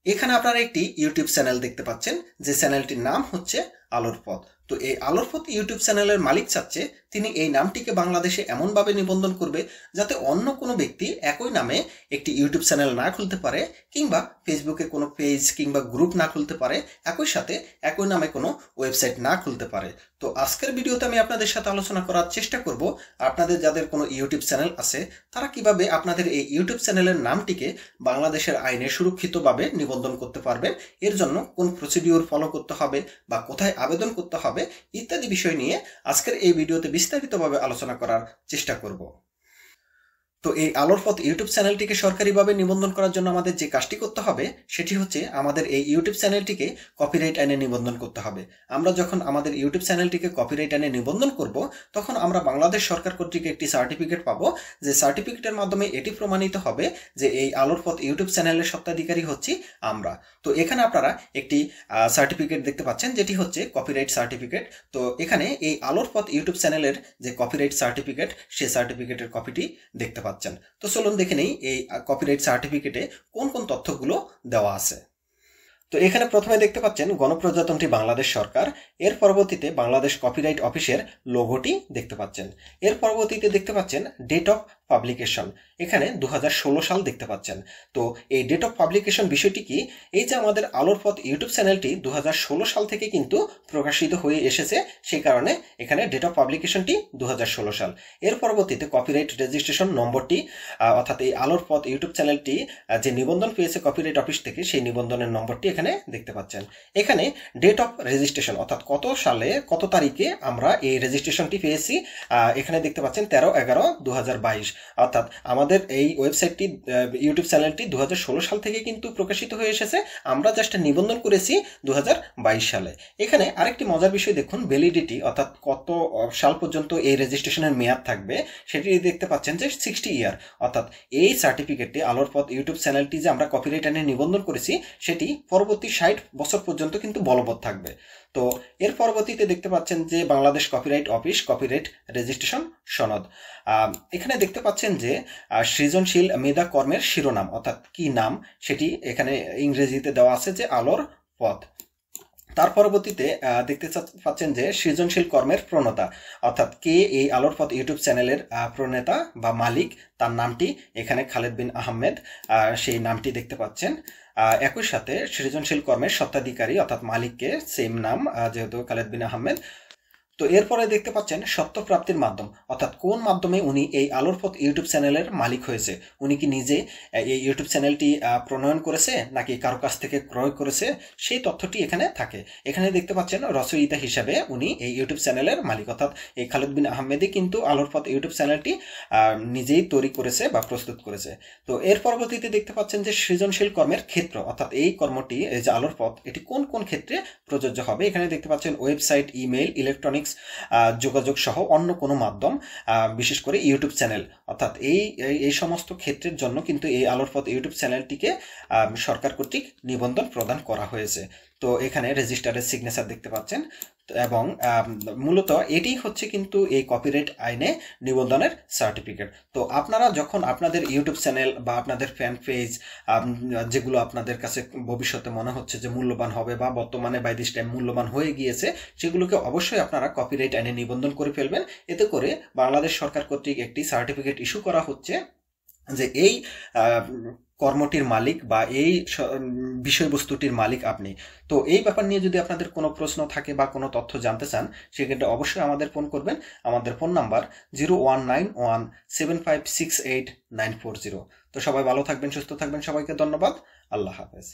এখানে আপনারা একটি ইউটিউব চ্যানেল দেখতে পাচ্ছেন, যে চ্যানেলটির নাম হচ্ছে আলোর পথ। তো এই আলোর পথ ইউটিউব চ্যানেলের মালিক চাচ্ছে তিনি এই নামটিকে বাংলাদেশে এমনভাবে নিবন্ধন করবে যাতে অন্য কোনো ব্যক্তি একই নামে একটি ইউটিউব চ্যানেল না খুলতে পারে, কিংবা ফেসবুকে কোনো পেজ কিংবা গ্রুপ না খুলতে পারে, একই সাথে একই নামে কোনো ওয়েবসাইট না খুলতে পারে। তো আজকের ভিডিওতে আমি আপনাদের সাথে আলোচনা করার চেষ্টা করব আপনাদের যাদের কোনো ইউটিউব চ্যানেল আছে তারা কিভাবে আপনাদের এই ইউটিউব চ্যানেলের নামটিকে বাংলাদেশের আইনে সুরক্ষিতভাবে নিবন্ধন করতে পারবেন, এর জন্য কোন প্রসিডিউর ফলো করতে হবে বা কোথায় আবেদন করতে হবে ইত্যাদি বিষয় নিয়ে আজকের এই ভিডিওতে বিস্তারিতভাবে আলোচনা করার চেষ্টা করব। তো এই আলোর পথ ইউটিউব চ্যানেলটিকে সরকারিভাবে নিবন্ধন করার জন্য আমাদের যে কাজটি করতে হবে সেটি হচ্ছে আমাদের এই ইউটিউব চ্যানেলটিকে কপিরাইট আইনে নিবন্ধন করতে হবে। আমরা যখন আমাদের ইউটিউব চ্যানেলটিকে কপিরাইট আইনে নিবন্ধন করব তখন আমরা বাংলাদেশ সরকার কর্তৃক একটি সার্টিফিকেট পাবো, যে সার্টিফিকেটের মাধ্যমে এটি প্রমাণিত হবে যে এই আলোর পথ ইউটিউব চ্যানেলের স্বত্বাধিকারী হচ্ছি আমরা। তো এখানে আপনারা একটি সার্টিফিকেট দেখতে পাচ্ছেন যেটি হচ্ছে কপিরাইট সার্টিফিকেট। তো এখানে এই আলোর পথ ইউটিউব চ্যানেলের যে কপিরাইট সার্টিফিকেট সেই সার্টিফিকেটের কপিটি দেখতে পাচ্ছেন। তো চলুন দেখে নেই এই কপিরাইট সার্টিফিকেটে কোন কোন তথ্যগুলো দেওয়া আছে। তো এখানে প্রথমে দেখতে পাচ্ছেন গণপ্রজাতন্ত্রী বাংলাদেশ সরকার, এর পরবর্তীতে বাংলাদেশ কপিরাইট অফিসের লোগোটি দেখতে পাচ্ছেন, এর পরবর্তীতে দেখতে পাচ্ছেন ডেট অফ পাবলিকেশন, এখানে 2016 সাল দেখতে পাচ্ছেন। তো এই ডেট অফ পাবলিকেশন বিষয়টি কি, এই যে আমাদের আলোর পথ ইউটিউব চ্যানেলটি 2016 সাল থেকে কিন্তু প্রকাশিত হয়ে এসেছে, সেই কারণে এখানে ডেট অফ পাবলিকেশনটি 2016 সাল। এর পরবর্তীতে কপিরাইট রেজিস্ট্রেশন নম্বরটি, অর্থাৎ এই আলোর পথ ইউটিউব চ্যানেলটি যে নিবন্ধন পেয়েছে কপিরাইট অফিস থেকে সেই নিবন্ধনের নম্বরটি এখানে দেখতে পাচ্ছেন। এখানে ডেট অফ রেজিস্ট্রেশন অর্থাৎ কত সালে কত তারিখে আমরা এই রেজিস্ট্রেশনটি পেয়েছি, এখানে দেখতে পাচ্ছেন 13/11/2022, অর্থাৎ আমাদের এই ওয়েবসাইটটি ইউটিউব চ্যানেলটি 2016 সাল থেকে কিন্তু প্রকাশিত হয়ে এসেছে, আমরা জাস্ট নিবন্ধন করেছি 2022 সালে। এখানে আরেকটি মজার বিষয় দেখুন, ভ্যালিডিটি অর্থাৎ কত সাল পর্যন্ত এই রেজিস্ট্রেশনের মেয়াদ থাকবে সেটি দেখতে পাচ্ছেন যে 60 ইয়ার, অর্থাৎ এই সার্টিফিকেটটি আলোর পথ ইউটিউব চ্যানেলটি যে আমরা কপিরাইট আইনে নিবন্ধন করেছি সেটি পরবর্তী 60 বছর পর্যন্ত কিন্তু বলবৎ থাকবে। তো এর পরবর্তীতে দেখতে পাচ্ছেন যে Bangladesh copyright office copyright registration সনদ, এখানে দেখতে পাচ্ছেন যে সৃজনশীল মেধা কর্মের শিরোনাম অর্থাৎ কি নাম সেটি এখানে ইংরেজিতে দেওয়া আছে যে আলোর পথ। তার পরবর্তীতে দেখতে পাচ্ছেন যে সৃজনশীল কর্মের প্রণেতা, অর্থাৎ কে এই আলোর পথ ইউটিউব চ্যানেলের প্রণেতা বা মালিক, তার নামটি এখানে খালেদ বিন আহমেদ, সেই নামটি দেখতে পাচ্ছেন। একই সাথে সৃজনশীল কর্মের স্বত্বাধিকারী অর্থাৎ মালিককে সেম নাম, যেহেতু খালেদ বিন আহমেদ। তো এরপরে দেখতে পাচ্ছেন সত্য প্রাপ্তির মাধ্যম, অর্থাৎ কোন মাধ্যমে উনি এই আলোর পথ ইউটিউব চ্যানেলের মালিক হয়েছে, উনি কি নিজে এই ইউটিউব চ্যানেলটি প্রণয়ন করেছে নাকি কারো কাছ থেকে ক্রয় করেছে, সেই তথ্যটি এখানে থাকে। এখানে দেখতে পাচ্ছেন রচয়িতা হিসাবে উনি এই ইউটিউব চ্যানেলের মালিক, অর্থাৎ এই খালেদ বিন আহমেদই কিন্তু আলোর পথ ইউটিউব চ্যানেলটি নিজেই তৈরি করেছে বা প্রস্তুত করেছে। তো এর পরবর্তীতে দেখতে পাচ্ছেন যে সৃজনশীল কর্মের ক্ষেত্র, অর্থাৎ এই কর্মটি এই যে আলোর পথ এটি কোন কোন ক্ষেত্রে প্রযোজ্য হবে, এখানে দেখতে পাচ্ছেন ওয়েবসাইট, ইমেইল, ইলেকট্রনিক্স যোগাযোগ সহ অন্য কোনো মাধ্যম, বিশেষ করে ইউটিউব চ্যানেল, অর্থাৎ এই সমস্ত ক্ষেত্রের জন্য কিন্তু এই আলোর পথ ইউটিউব চ্যানেলটিকে সরকার কর্তৃক নিবন্ধন প্রদান করা হয়েছে। তো এখানে রেজিস্টারের সিগনেচার দেখতে পাচ্ছেন, এবং মূলত এটি হচ্ছে কিন্তু এই কপিরাইট আইনে নিবন্ধনের সার্টিফিকেট। তো আপনারা যখন আপনাদের ইউটিউব চ্যানেল বা আপনাদের ফ্যান পেজ যেগুলো আপনাদের কাছে ভবিষ্যতে মনে হচ্ছে যে মূল্যবান হবে বা বর্তমানে বাই দিস টাইম মূল্যবান হয়ে গিয়েছে, সেগুলোকে অবশ্যই আপনারা কপিরাইট আইনে নিবন্ধন করে ফেলবেন। এতে করে বাংলাদেশ সরকার কর্তৃক একটি সার্টিফিকেট ইস্যু করা হচ্ছে যে এই কর্মটির মালিক বা এই বিষয়বস্তুটির মালিক আপনি। তো এই ব্যাপার নিয়ে যদি আপনাদের কোনো প্রশ্ন থাকে বা কোনো তথ্য জানতে চান সেক্ষেত্রে অবশ্যই আমাদের ফোন করবেন। আমাদের ফোন নাম্বার 01917568 940। তো সবাই ভালো থাকবেন, সুস্থ থাকবেন, সবাইকে ধন্যবাদ, আল্লাহ হাফেজ।